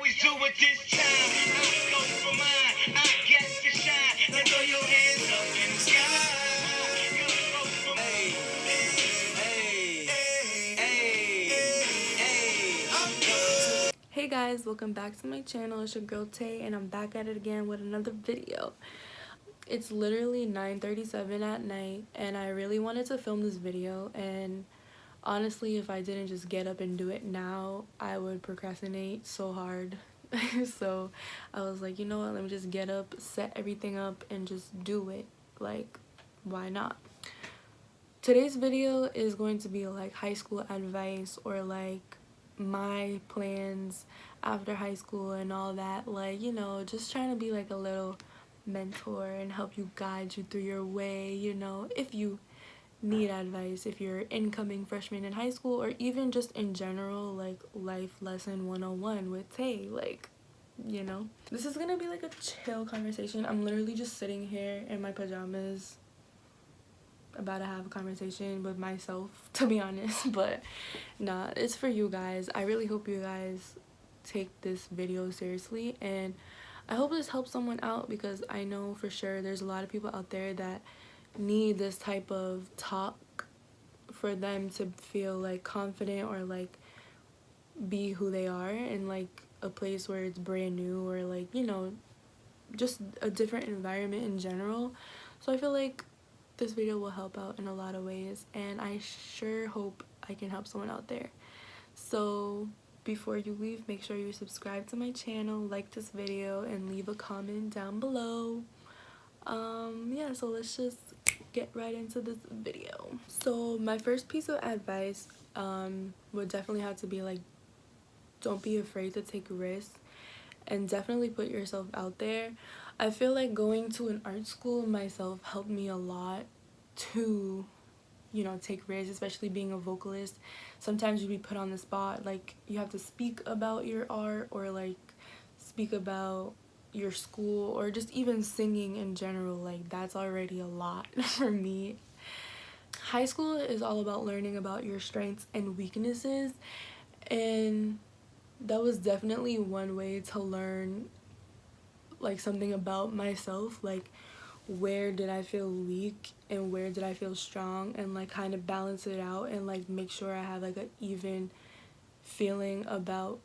always do it this time. I go for mine. I get to shine. Now throw your hands up in the sky. You go for mine. Hey guys, welcome back to my channel. It's your girl Tay and I'm back at it again with another video. It's literally 9:37 at night and I really wanted to film this video, and honestly if I didn't just get up and do it now I would procrastinate so hard. So I was like, you know what, let me just get up, set everything up and just do it. Like, why not? Today's video is going to be like high school advice, or like my plans after high school and all that, like, you know, just trying to be like a little mentor and help you, guide you through your way, you know, if you need advice, if you're incoming freshman in high school, or even just in general, like life lesson 101 with Tay, like, you know. This is gonna be like a chill conversation. I'm literally just sitting here in my pajamas about to have a conversation with myself, to be honest. But nah, it's for you guys. I really hope you guys take this video seriously, and I hope this helps someone out, because I know for sure there's a lot of people out there that need this type of talk for them to feel like confident, or like be who they are in like a place where it's brand new, or like, you know, just a different environment in general. So I feel like this video will help out in a lot of ways, and I sure hope I can help someone out there. So before you leave, make sure you subscribe to my channel, like this video, and leave a comment down below. Yeah, so let's just get right into this video. So my first piece of advice would definitely have to be like, don't be afraid to take risks and definitely put yourself out there. I feel like going to an art school myself helped me a lot to, you know, take risks, especially being a vocalist. Sometimes you'd be put on the spot, like you have to speak about your art, or like speak about your school, or just even singing in general. Like, that's already a lot for me. High school is all about learning about your strengths and weaknesses, and that was definitely one way to learn like something about myself, like where did I feel weak and where did I feel strong, and like kind of balance it out and like make sure I have like an even feeling about,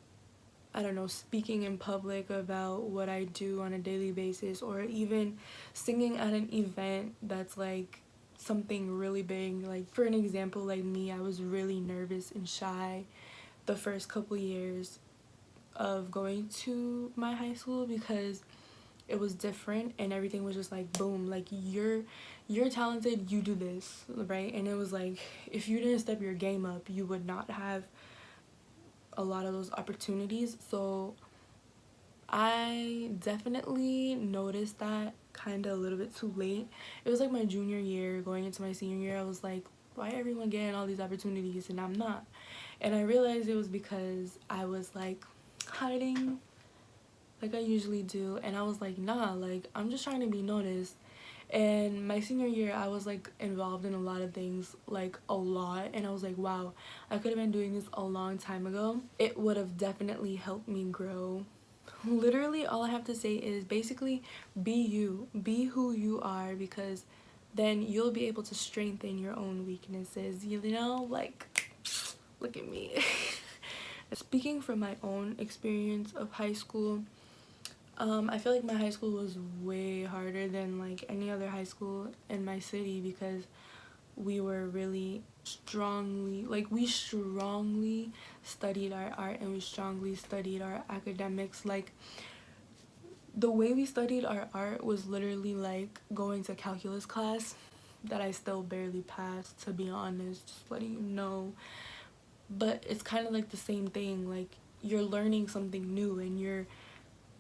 I don't know, speaking in public about what I do on a daily basis, or even singing at an event that's like something really big. Like, for an example, like me, I was really nervous and shy the first couple years of going to my high school, because it was different and everything was just like boom, like you're talented, you do this, right? And it was like, if you didn't step your game up, you would not have a lot of those opportunities. So I definitely noticed that kind of a little bit too late. It was like my junior year going into my senior year, I was like, why everyone getting all these opportunities and I'm not? And I realized it was because I was like hiding like I usually do, and I was like, nah, like I'm just trying to be noticed. And my senior year I was like involved in a lot of things, like a lot, and I was like, wow, I could have been doing this a long time ago. It would have definitely helped me grow. Literally all I have to say is basically be you, be who you are, because then you'll be able to strengthen your own weaknesses, you know, like look at me. Speaking from my own experience of high school, I feel like my high school was way harder than like any other high school in my city, because we were really strongly, like we strongly studied our art and we strongly studied our academics. Like, the way we studied our art was literally like going to calculus class that I still barely passed, to be honest, just letting you know. But it's kind of like the same thing, like you're learning something new and you're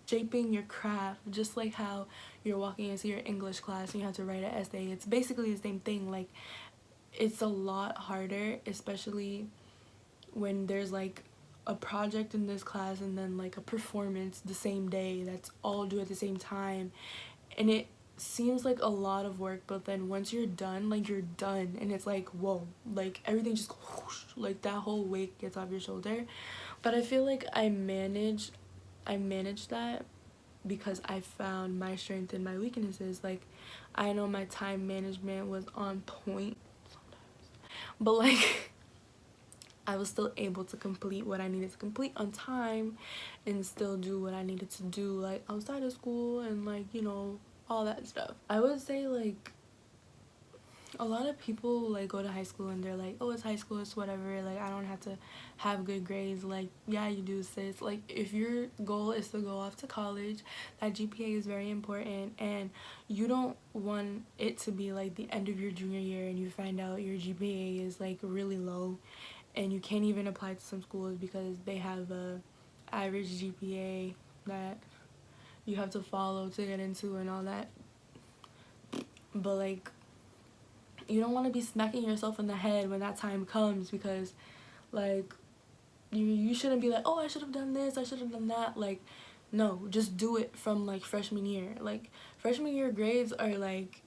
shaping your craft, just like how you're walking into your English class and you have to write an essay. It's basically the same thing. Like, it's a lot harder, especially when there's like a project in this class and then like a performance the same day that's all due at the same time, and it seems like a lot of work, but then once you're done, like you're done, and it's like, whoa, like everything just whoosh, like that whole weight gets off your shoulder. But I feel like I managed I managed that because I found my strength and my weaknesses. Like, I know my time management was on point sometimes, but like I was still able to complete what I needed to complete on time and still do what I needed to do, like outside of school and like, you know, all that stuff. I would say like a lot of people like go to high school and they're like, oh, it's high school, it's whatever, like I don't have to have good grades. Like, yeah, you do, sis. Like, if your goal is to go off to college, that GPA is very important, and you don't want it to be like the end of your junior year and you find out your GPA is like really low and you can't even apply to some schools because they have a average GPA that you have to follow to get into and all that. But like, you don't want to be smacking yourself in the head when that time comes, because like you shouldn't be like, oh, I should have done this, I should have done that. Like, no, just do it from like freshman year. Like, freshman year grades are like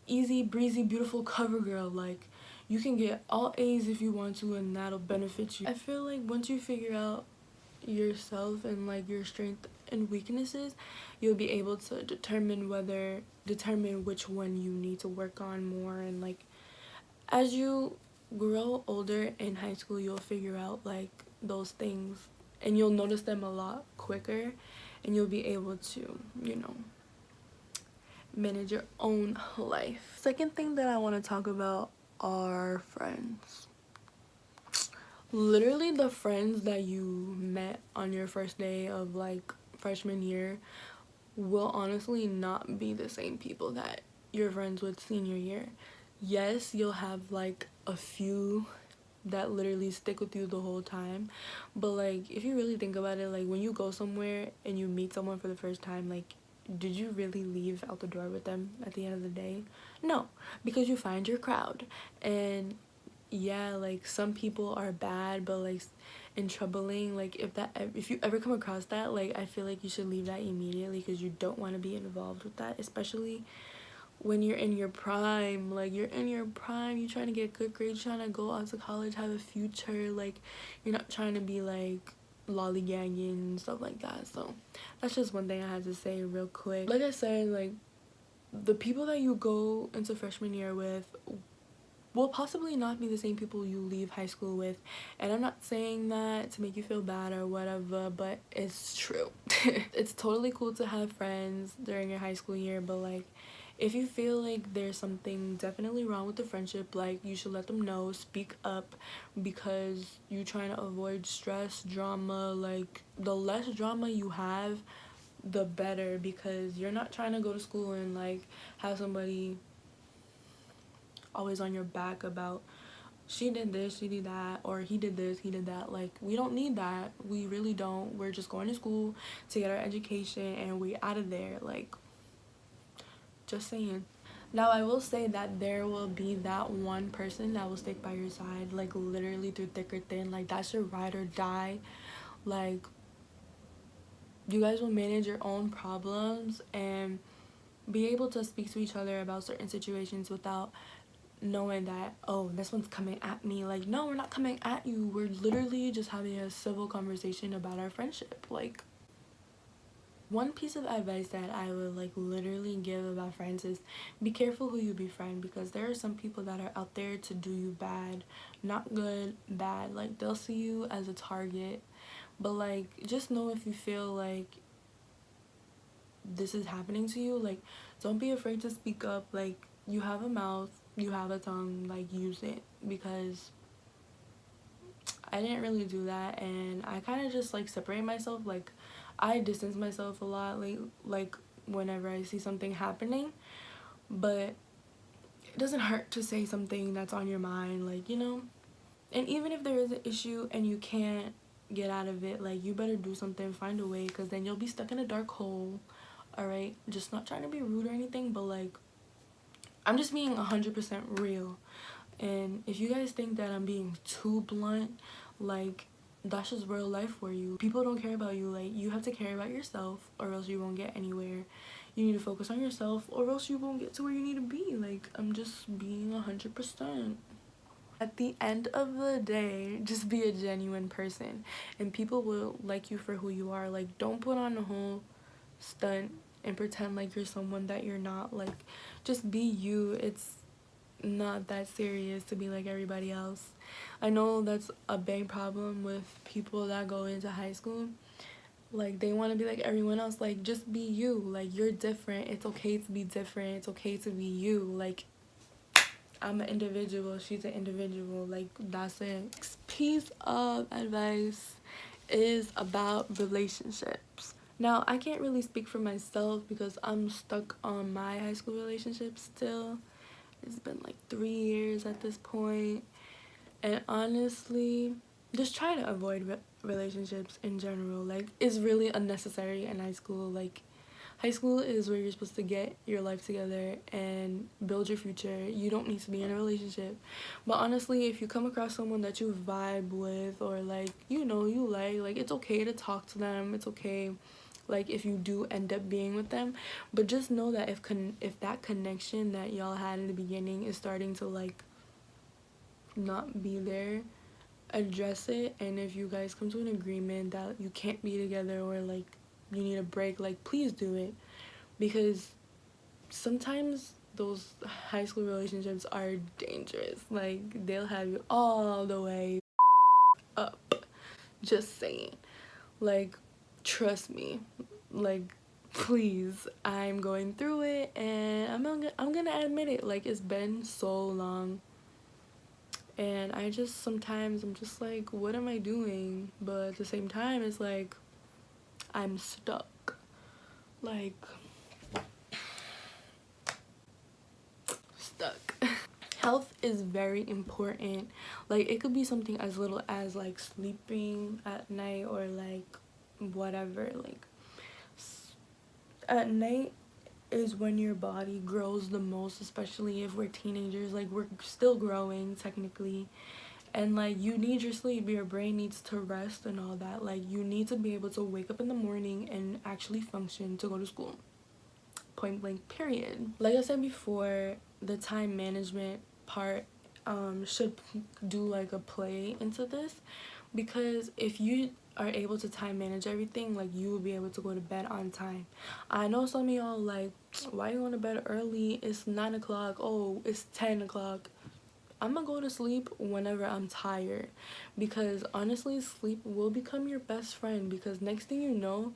easy breezy, beautiful cover girl. Like, you can get all A's if you want to, and that'll benefit you. I feel like once you figure out yourself and like your strength and weaknesses, you'll be able to determine which one you need to work on more. And like, as you grow older in high school, you'll figure out like those things and you'll notice them a lot quicker, and you'll be able to, you know, manage your own life. Second thing that I want to talk about are friends. Literally, the friends that you met on your first day of like freshman year will honestly not be the same people that you're friends with senior year. Yes, you'll have like a few that literally stick with you the whole time, but like, if you really think about it, like when you go somewhere and you meet someone for the first time, like, did you really leave out the door with them at the end of the day? No, because you find your crowd. And yeah, like some people are bad, but like and troubling. Like, if you ever come across that, like I feel like you should leave that immediately, because you don't want to be involved with that, especially when you're in your prime. Like, you're in your prime, you're trying to get good grades, trying to go out to college, have a future. Like, you're not trying to be like lollygagging and stuff like that. So that's just one thing I had to say real quick. Like I said, like the people that you go into freshman year with will possibly not be the same people you leave high school with. And I'm not saying that to make you feel bad or whatever, but it's true. It's totally cool to have friends during your high school year, but like, if you feel like there's something definitely wrong with the friendship, like, you should let them know, speak up, because you're trying to avoid stress, drama. Like, the less drama you have, the better, because you're not trying to go to school and like have somebody always on your back about, she did this, she did that, or he did this, he did that. Like, we don't need that. We really don't. We're just going to school to get our education and we out of there. Like, just saying. Now, I will say that there will be that one person that will stick by your side, like literally through thick or thin. Like, that's your ride or die. Like, you guys will manage your own problems and be able to speak to each other about certain situations without knowing that, oh, this one's coming at me. Like, no, we're not coming at you. We're literally just having a civil conversation about our friendship. Like, one piece of advice that I would like literally give about friends is be careful who you befriend, because there are some people that are out there to do you bad. Not good, bad. Like, they'll see you as a target. But like, just know, if you feel like this is happening to you, like, don't be afraid to speak up. Like, you have a mouth, you have a tongue, like, use it. Because I didn't really do that, and I kind of just like separate myself. Like, I distance myself a lot, like whenever I see something happening. But it doesn't hurt to say something that's on your mind, like, you know. And even if there is an issue and you can't get out of it, like, you better do something, find a way, because then you'll be stuck in a dark hole. All right, just not trying to be rude or anything, but like, I'm just being 100% real. And if you guys think that I'm being too blunt, like, that's just real life for you. People don't care about you. Like, you have to care about yourself, or else you won't get anywhere. You need to focus on yourself, or else you won't get to where you need to be. Like, I'm just being 100%. At the end of the day, just be a genuine person and people will like you for who you are. Like, don't put on a whole stunt and pretend like you're someone that you're not. Like, just be you. It's not that serious to be like everybody else. I know that's a big problem with people that go into high school. Like, they want to be like everyone else. Like, just be you. Like, you're different. It's okay to be different. It's okay to be you. Like, I'm an individual, she's an individual. Like, that's it. Next piece of advice is about relationships. Now, I can't really speak for myself because I'm stuck on my high school relationship still. It's been like 3 years at this point. And honestly, just try to avoid relationships in general. Like, it's really unnecessary in high school. Like, high school is where you're supposed to get your life together and build your future. You don't need to be in a relationship. But honestly, if you come across someone that you vibe with or like, you know, you like it's okay to talk to them. It's okay, like, if you do end up being with them. But just know that if that connection that y'all had in the beginning is starting to like not be there, address it. And if you guys come to an agreement that you can't be together or like you need a break, like, please do it. Because sometimes those high school relationships are dangerous. Like, they'll have you all the way up. Just saying. Like, trust me. Like, please, I'm going through it and I'm gonna admit it. Like, it's been so long and I just sometimes I'm just like, what am I doing? But at the same time, it's like I'm stuck. Like, stuck. Health is very important. Like, it could be something as little as like sleeping at night or like whatever. Like, at night is when your body grows the most, especially if we're teenagers. Like, we're still growing technically, and like, you need your sleep, your brain needs to rest and all that. Like, you need to be able to wake up in the morning and actually function to go to school, point blank, period. Like I said before, the time management part should do like a play into this, because if you are able to time manage everything, like, you will be able to go to bed on time. I know some of y'all like, why you going to bed early? It's 9 o'clock. Oh, it's 10 o'clock. I'm gonna go to sleep whenever I'm tired, because honestly, sleep will become your best friend. Because next thing you know,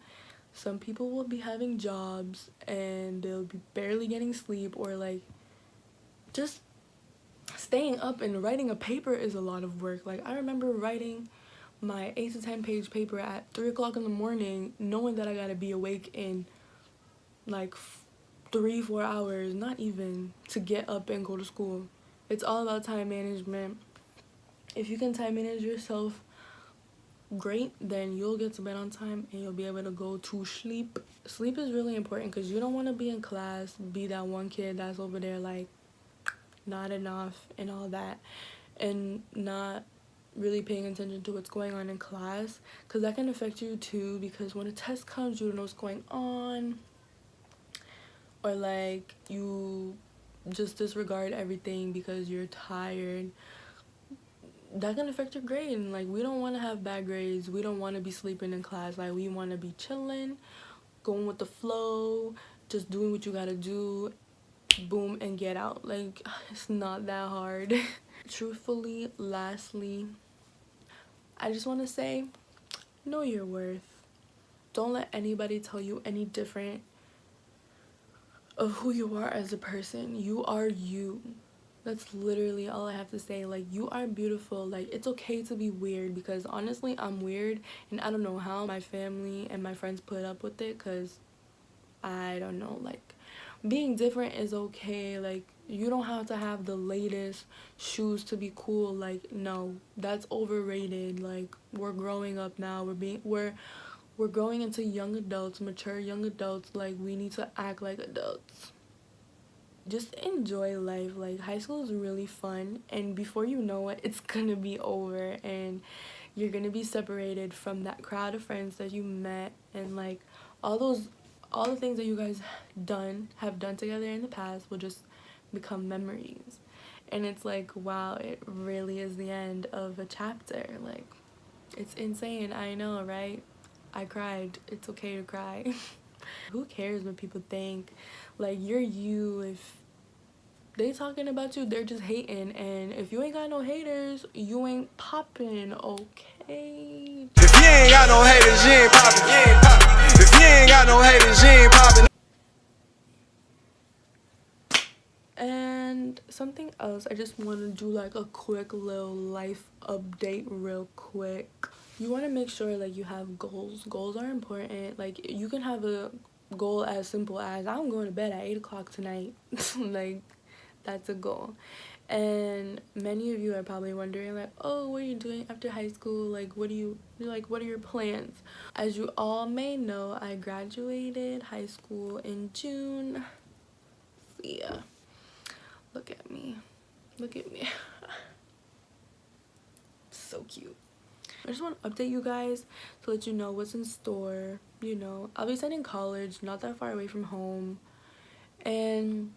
some people will be having jobs and they'll be barely getting sleep, or like, just staying up and writing a paper is a lot of work. Like, I remember writing my 8 to 10 page paper at 3 o'clock in the morning, knowing that I gotta be awake in like 3-4 hours, not even, to get up and go to school. It's all about time management. If you can time manage yourself, great, then you'll get to bed on time and you'll be able to go to sleep. Sleep is really important because you don't want to be in class, be that one kid that's over there like not enough and all that, and not really paying attention to what's going on in class, because that can affect you too. Because when a test comes, you don't know what's going on, or like, you just disregard everything because you're tired. That can affect your grade. And like, we don't want to have bad grades. We don't want to be sleeping in class. Like, we want to be chilling, going with the flow, just doing what you gotta do, boom, and get out. Like, it's not that hard. Truthfully, lastly, I just want to say, know your worth. Don't let anybody tell you any different of who you are as a person. You are you. That's literally all I have to say. Like, you are beautiful. Like, it's okay to be weird, because honestly, I'm weird and I don't know how my family and my friends put up with it, because I don't know. Like, being different is okay. Like, you don't have to have the latest shoes to be cool. Like, no, that's overrated. Like, we're growing up now. We're growing into young adults, mature young adults. Like, we need to act like adults. Just enjoy life. Like, high school is really fun, and before you know it, it's gonna be over and you're gonna be separated from that crowd of friends that you met, and like, all the things that you guys have done together in the past will just become memories. And it's like, wow, it really is the end of a chapter. Like, it's insane. I know, right? I cried. It's okay to cry. Who cares what people think? Like, you're you. If they talking about you, they're just hating. And if you ain't got no haters, you ain't popping, okay? If you ain't got no haters, you ain't popping. If you ain't got no haters, you ain't popping. And something else, I just want to do like a quick little life update real quick. You want to make sure like you have goals. Goals are important. Like, you can have a goal as simple as I'm going to bed at 8 o'clock tonight. Like, that's a goal. And many of you are probably wondering like, oh, what are you doing after high school? Like, what are your plans? As you all may know, I graduated high school in June. Yeah. Look at me. Look at me. So cute. I just want to update you guys to let you know what's in store. You know, I'll be studying college, not that far away from home. And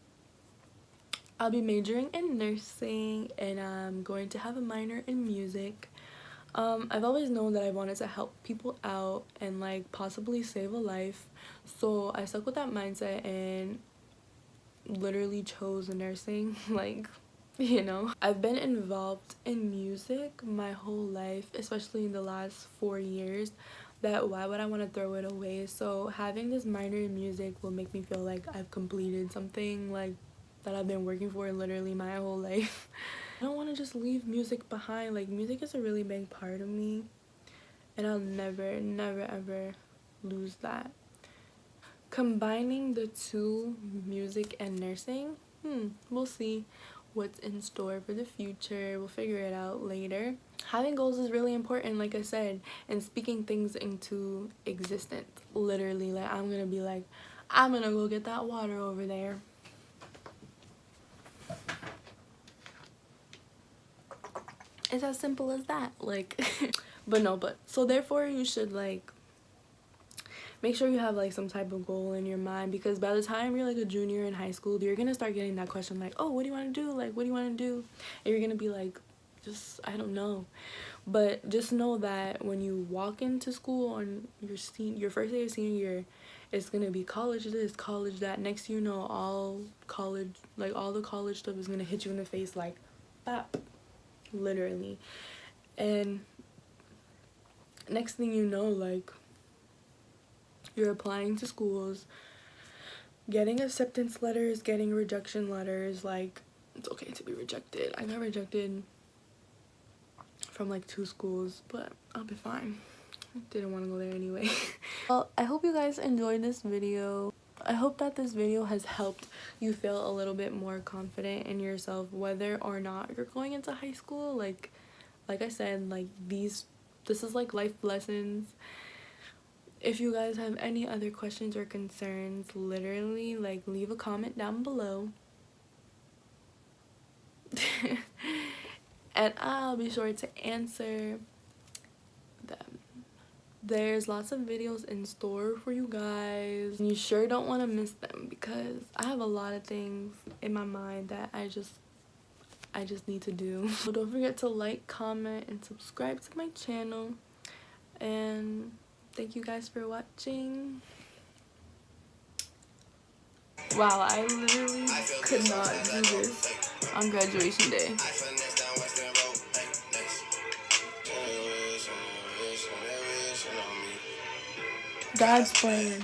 I'll be majoring in nursing, and I'm going to have a minor in music. I've always known that I wanted to help people out and like possibly save a life. So I stuck with that mindset and literally chose nursing. Like, you know, I've been involved in music my whole life, especially in the last 4 years, that why would I want to throw it away? So having this minor in music will make me feel like I've completed something like that I've been working for literally my whole life. I don't want to just leave music behind. Like, music is a really big part of me, and I'll never ever lose that. Combining the two, music and nursing, we'll see what's in store for the future. We'll figure it out later. Having goals is really important, like I said, and speaking things into existence. Literally, like, I'm gonna be like, I'm gonna go get that water over there. It's as simple as that. Like, but so therefore you should like make sure you have like some type of goal in your mind, because by the time you're like a junior in high school, you're gonna start getting that question like, oh, what do you want to do? Like, what do you want to do? And you're gonna be like, just, I don't know. But just know that when you walk into school on your first day of senior year, it's gonna be college this, college that. Next you know, all the college stuff is gonna hit you in the face like, bop, literally. And next thing you know, like, you're applying to schools, getting acceptance letters, getting rejection letters. Like, it's okay to be rejected. I got rejected from like 2 schools, but I'll be fine. I didn't want to go there anyway. Well, I hope you guys enjoyed this video. I hope that this video has helped you feel a little bit more confident in yourself, whether or not you're going into high school. Like I said, like, this is like life lessons. If you guys have any other questions or concerns, literally, like, leave a comment down below. And I'll be sure to answer them. There's lots of videos in store for you guys. You sure don't want to miss them, because I have a lot of things in my mind that I just need to do. So don't forget to like, comment, and subscribe to my channel. And thank you guys for watching. Wow, I literally could not do this on graduation day. God's plan.